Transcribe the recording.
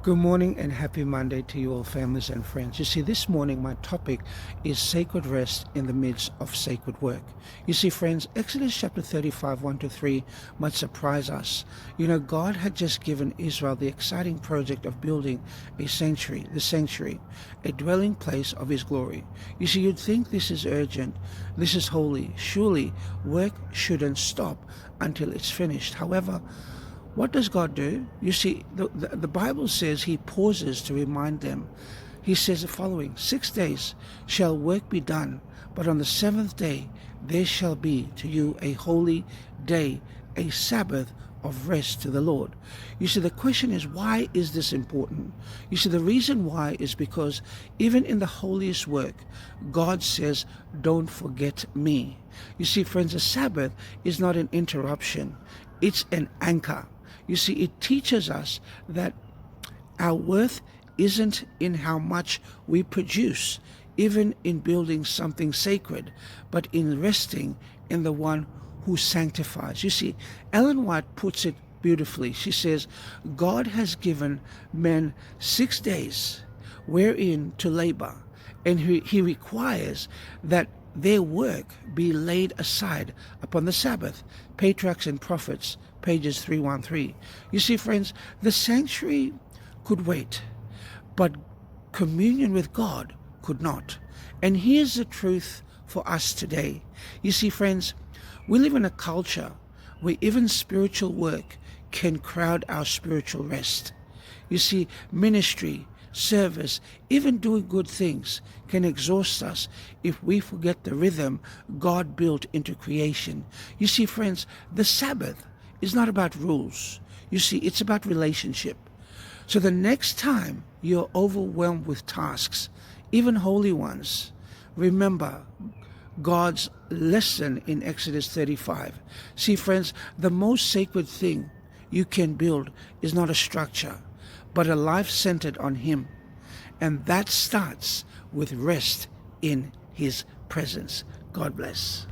Good morning and happy Monday to you all, families and friends. You see, this morning my topic is sacred rest in the midst of sacred work. You see, friends, Exodus chapter 35, 1 to 3 might surprise us. God had just given Israel the exciting project of building a sanctuary, the sanctuary, a dwelling place of his glory. You see, you'd think this is urgent, this is holy. Surely work shouldn't stop until it's finished. However, what does God do? You see, the Bible says he pauses to remind them. He says the following: 6 days shall work be done, but on the seventh day there shall be to you a holy day, a Sabbath of rest to the Lord. You see, the question is, why is this important? You see, the reason why is because even in the holiest work, God says, don't forget me. You see, friends, a Sabbath is not an interruption. It's an anchor. You see, it teaches us that our worth isn't in how much we produce, even in building something sacred, but in resting in the one who sanctifies. You see, Ellen White puts it beautifully. She says, God has given men 6 days wherein to labor, and he requires that their work be laid aside upon the Sabbath. Patriarchs and Prophets, pages 313. You see, friends, the sanctuary could wait, but communion with God could not. And here's the truth for us today. You see, friends, we live in a culture where even spiritual work can crowd our spiritual rest. You see, ministry, service, even doing good things can exhaust us if we forget the rhythm God built into creation. You see, friends, the Sabbath is not about rules. You see, it's about relationship. So the next time you're overwhelmed with tasks, even holy ones, remember God's lesson in Exodus 35. See, friends, the most sacred thing you can build is not a structure, but a life centered on him. And that starts with rest in his presence. God bless.